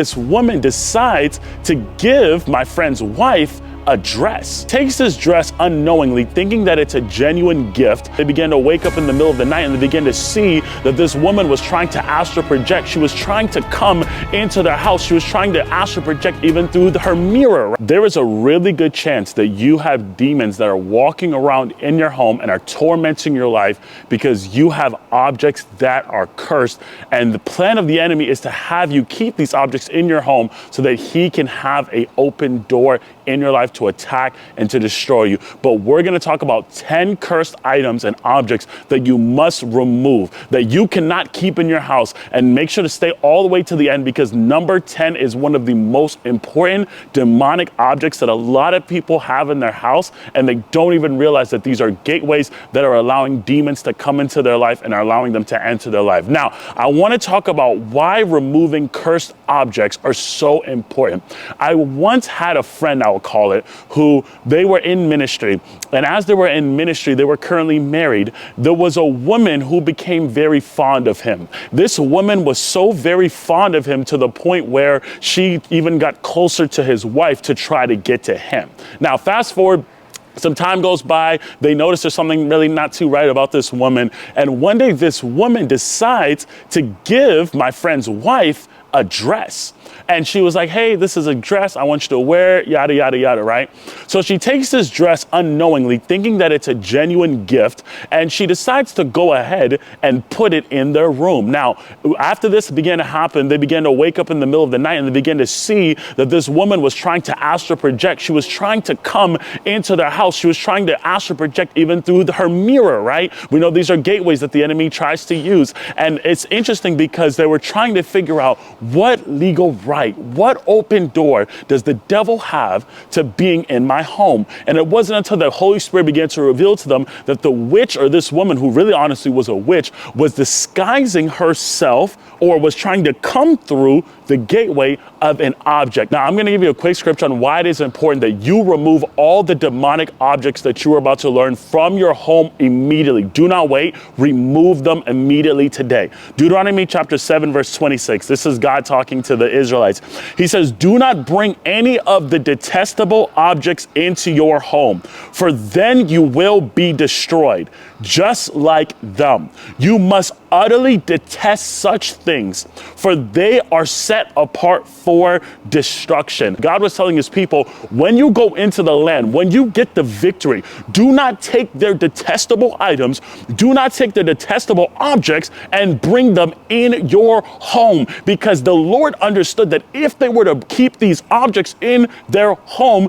This woman decides to give my friend's wife a dress. Takes this dress unknowingly, thinking that it's a genuine gift. They began to wake up in the middle of the night and they began to see that this woman was trying to astral project. She was trying to come into their house. She was trying to astral project even through her mirror. There is a really good chance that you have demons that are walking around in your home and are tormenting your life because you have objects that are cursed. And the plan of the enemy is to have you keep these objects in your home so that he can have an open door in your life to attack and to destroy you. But we're going to talk about 10 cursed items and objects that you must remove, that you cannot keep in your house. And make sure to stay all the way to the end, because number 10 is one of the most important demonic objects that a lot of people have in their house, and they don't even realize that these are gateways that are allowing demons to come into their life and are allowing them to enter their life. Now, I want to talk about why removing cursed objects are so important. I once had a friend, I will call it, who they were in ministry. And as they were in ministry, they were currently married. There was a woman who became very fond of him. This woman was so very fond of him to the point where she even got closer to his wife to try to get to him. Now, fast forward, some time goes by, they notice there's something really not too right about this woman. And one day this woman decides to give my friend's wife a dress. And she was like, hey, this is a dress. I want you to wear it, yada, yada, yada, right? So she takes this dress unknowingly, thinking that it's a genuine gift. And she decides to go ahead and put it in their room. Now, after this began to happen, they began to wake up in the middle of the night and they began to see that this woman was trying to astral project. She was trying to come into their house. She was trying to astral project even through her mirror, right? We know these are gateways that the enemy tries to use. And it's interesting because they were trying to figure out what legal right, what open door does the devil have to being in my home? And it wasn't until the Holy Spirit began to reveal to them that the witch, or this woman who really honestly was a witch, was disguising herself or was trying to come through the gateway of an object. Now, I'm going to give you a quick scripture on why it is important that you remove all the demonic objects that you are about to learn from your home immediately. Do not wait. Remove them immediately today. Deuteronomy chapter 7, verse 26. This is God talking to the Israelites. He says, do not bring any of the detestable objects into your home, for then you will be destroyed, just like them. You must utterly detest such things, for they are set apart for destruction. God was telling his people, when you go into the land, when you get the victory, do not take their detestable items, do not take their detestable objects and bring them in your home, because the Lord understood that if they were to keep these objects in their home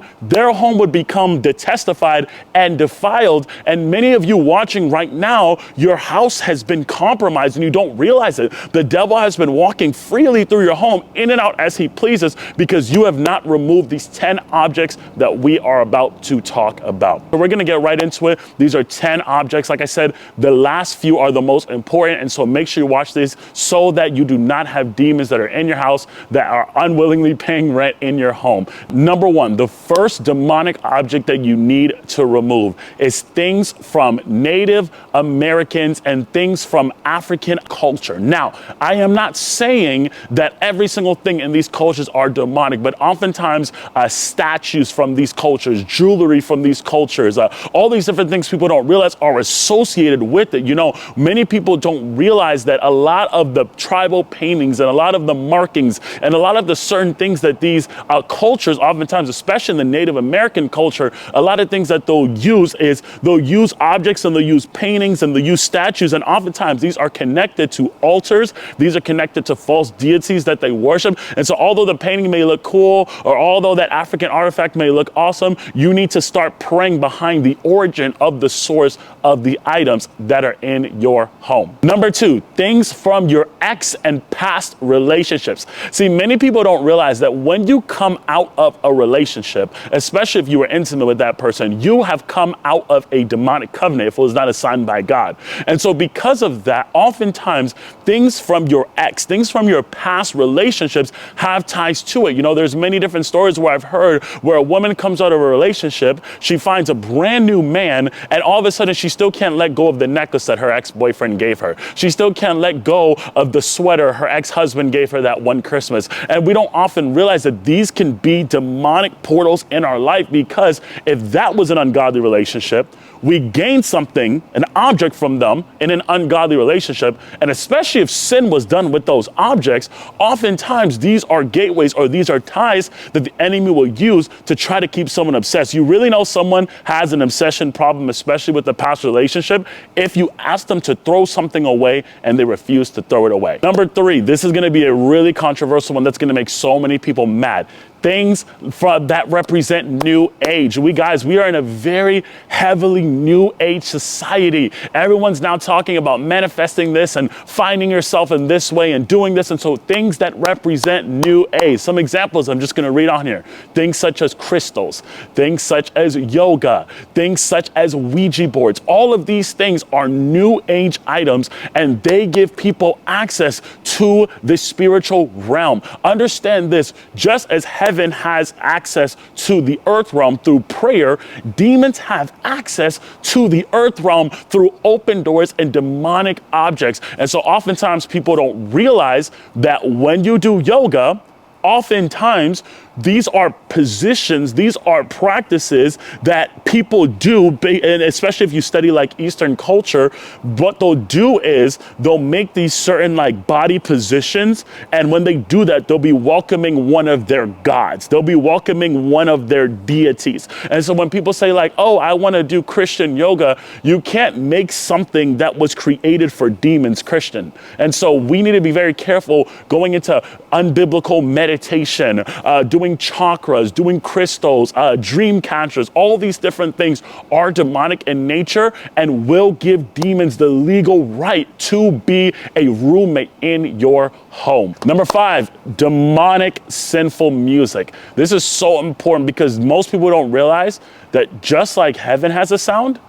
would become detestified and defiled. And many of you watching right now, your house has been compromised and you don't realize it. The devil has been walking freely through your home, in and out as he pleases, because you have not removed these 10 objects that we are about to talk about. So we're going to get right into it. These are 10 objects. Like I said, the last few are the most important. And so make sure you watch this so that you do not have demons that are in your house that are unwillingly paying rent in your home. Number one, the first demonic object that you need to remove is things from Native Americans and things from African culture. Now, I am not saying that every single thing in these cultures are demonic, but oftentimes statues from these cultures, jewelry from these cultures, all these different things people don't realize are associated with it. You know, many people don't realize that a lot of the tribal paintings and a lot of the markings and a lot of the certain things that these cultures, oftentimes, especially in the Native American culture, a lot of things that they'll use is they'll use objects and they'll use paintings and they'll use statues. And oftentimes these are connected to altars. These are connected to false deities that they worship. And so although the painting may look cool, or although that African artifact may look awesome, you need to start praying behind the origin of the source of the items that are in your home. Number two, things from your ex and past relationships. See, many people don't realize that when you come out of a relationship, especially if you were intimate with that person, you have come out of a demonic covenant if it was not assigned by God. And so because of that, oftentimes things from your ex, things from your past relationships have ties to it. You know, there's many different stories where I've heard where a woman comes out of a relationship, she finds a brand new man, and all of a sudden she still can't let go of the necklace that her ex-boyfriend gave her. She still can't let go of the sweater her ex-husband gave her that one Christmas. And we don't often realize that these can be demonic portals in our life, because if that was an ungodly relationship, we gain something, an object from them in an ungodly relationship. And especially if sin was done with those objects, oftentimes these are gateways, or these are ties that the enemy will use to try to keep someone obsessed. You really know someone has an obsession problem, especially with the past relationship, if you ask them to throw something away and they refuse to throw it away. Number 3, this is gonna be a really controversial one that's gonna make so many people mad. Things that represent new age. We are in a very heavily new age society. Everyone's now talking about manifesting this and finding yourself in this way and doing this. And so things that represent new age. Some examples I'm just going to read on here. Things such as crystals, things such as yoga, things such as Ouija boards. All of these things are new age items, and they give people access to the spiritual realm. Understand this, just as heaven has access to the earth realm through prayer, demons have access to the earth realm through open doors and demonic objects. And so oftentimes people don't realize that when you do yoga, oftentimes these are positions, these are practices that people do, and especially if you study like Eastern culture, what they'll do is they'll make these certain like body positions, and when they do that, they'll be welcoming one of their gods. They'll be welcoming one of their deities. And so when people say like, oh, I want to do Christian yoga, you can't make something that was created for demons Christian. And so we need to be very careful going into unbiblical meditation, doing chakras, doing crystals, dream catchers. All these different things are demonic in nature and will give demons the legal right to be a roommate in your home. Number 5, demonic sinful music. This is so important because most people don't realize that just like heaven has a sound,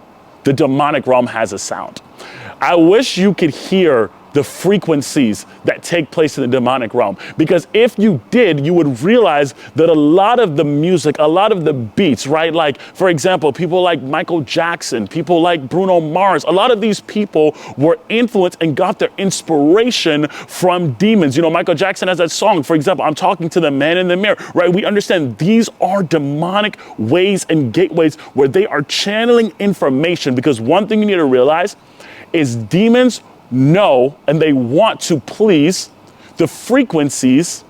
the demonic realm has a sound. I wish you could hear the frequencies that take place in the demonic realm. Because if you did, you would realize that a lot of the music, a lot of the beats, right? Like, for example, people like Michael Jackson, people like Bruno Mars, a lot of these people were influenced and got their inspiration from demons. You know, Michael Jackson has that song, for example, I'm talking to the man in the mirror, right? We understand these are demonic ways and gateways where they are channeling information, because one thing you need to realize is demons know and they want to please the frequencies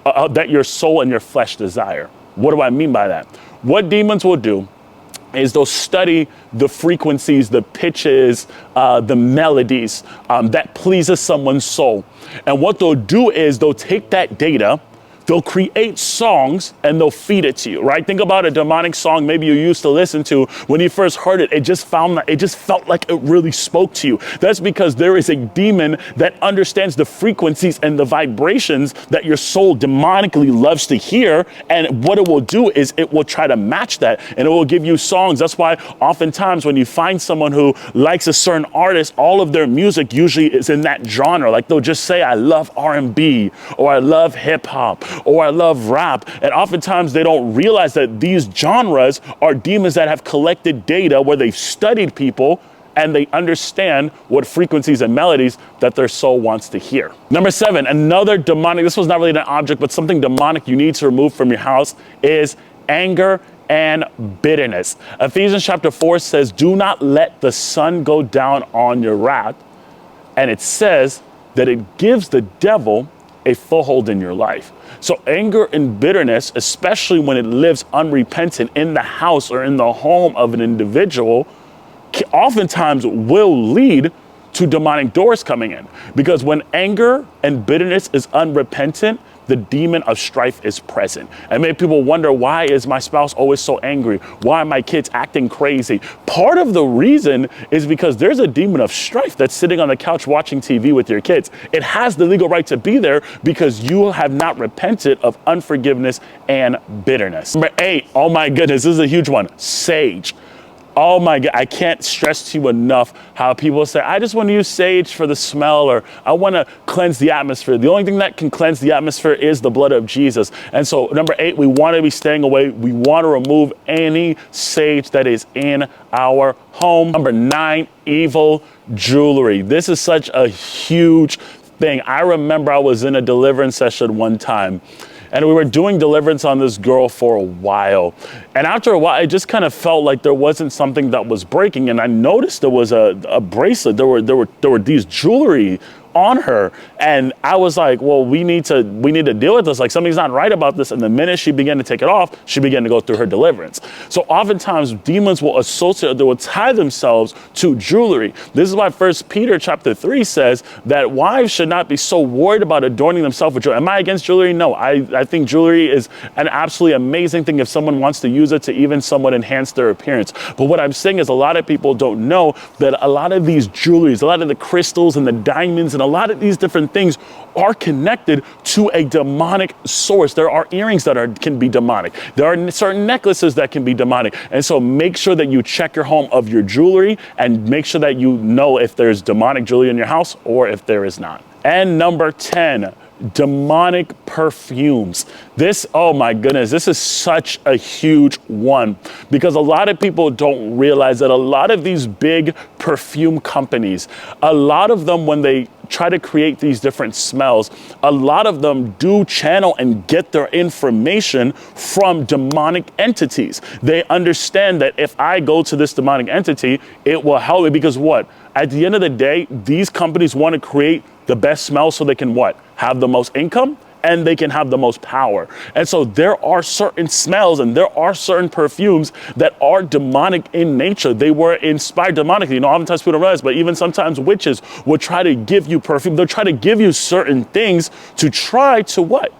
that your soul and your flesh desire. What do I mean by that? What demons will do is they'll study the frequencies, the pitches, the melodies that pleases someone's soul. And what they'll do is they'll take that data, they'll create songs and they'll feed it to you, right? Think about a demonic song maybe you used to listen to. When you first heard it, it just felt like it really spoke to you. That's because there is a demon that understands the frequencies and the vibrations that your soul demonically loves to hear. And what it will do is it will try to match that, and it will give you songs. That's why oftentimes when you find someone who likes a certain artist, all of their music usually is in that genre. Like they'll just say, I love R&B, or I love hip hop, or I love rap. And oftentimes they don't realize that these genres are demons that have collected data where they've studied people and they understand what frequencies and melodies that their soul wants to hear. Number 7, another demonic, this was not really an object, but something demonic you need to remove from your house is anger and bitterness. Ephesians chapter 4 says, do not let the sun go down on your wrath. And it says that it gives the devil a foothold in your life. So anger and bitterness, especially when it lives unrepentant in the house or in the home of an individual, oftentimes will lead to demonic doors coming in. Because when anger and bitterness is unrepentant, the demon of strife is present. And many people wonder, why is my spouse always so angry? Why are my kids acting crazy? Part of the reason is because there's a demon of strife that's sitting on the couch watching TV with your kids. It has the legal right to be there because you have not repented of unforgiveness and bitterness. Number 8, oh my goodness, this is a huge one, sage. Oh my God, I can't stress to you enough how people say, I just want to use sage for the smell, or I want to cleanse the atmosphere. The only thing that can cleanse the atmosphere is the blood of Jesus. And so number 8, we want to be staying away. We want to remove any sage that is in our home. Number 9, evil jewelry. This is such a huge thing. I remember I was in a deliverance session one time, and we were doing deliverance on this girl for a while. And after a while, I just kind of felt like there wasn't something that was breaking. And I noticed there was a bracelet. There were these jewelry on her. And I was like, well, we need to deal with this. Like, something's not right about this. And the minute she began to take it off, she began to go through her deliverance. So oftentimes demons will associate, they will tie themselves to jewelry. This is why 1 Peter chapter 3 says that wives should not be so worried about adorning themselves with jewelry. Am I against jewelry? No, I think jewelry is an absolutely amazing thing if someone wants to use it to even somewhat enhance their appearance. But what I'm saying is a lot of people don't know that a lot of these jewelries, a lot of the crystals and the diamonds and a lot of these different things are connected to a demonic source. There are earrings that can be demonic. There are certain necklaces that can be demonic. And so make sure that you check your home of your jewelry and make sure that you know if there's demonic jewelry in your house or if there is not. And number 10, demonic perfumes. This, oh my goodness, this is such a huge one because a lot of people don't realize that a lot of these big perfume companies, a lot of them, when they try to create these different smells, a lot of them do channel and get their information from demonic entities. They understand that if I go to this demonic entity, it will help me because what? At the end of the day, these companies want to create the best smell so they can what? Have the most income and they can have the most power. And so there are certain smells and there are certain perfumes that are demonic in nature. They were inspired demonically. You know, oftentimes people don't realize, but even sometimes witches will try to give you perfume. They'll try to give you certain things to try to what?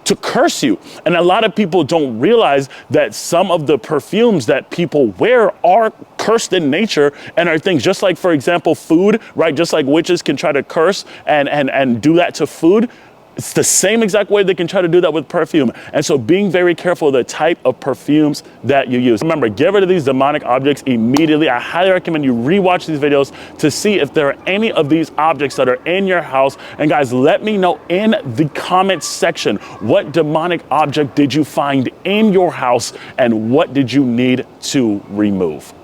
To curse you. And a lot of people don't realize that some of the perfumes that people wear are cursed in nature and are things just like, for example, food, right? Just like witches can try to curse and do that to food. It's the same exact way they can try to do that with perfume. And so being very careful of the type of perfumes that you use. Remember, get rid of these demonic objects immediately. I highly recommend you rewatch these videos to see if there are any of these objects that are in your house. And guys, let me know in the comments section, what demonic object did you find in your house and what did you need to remove?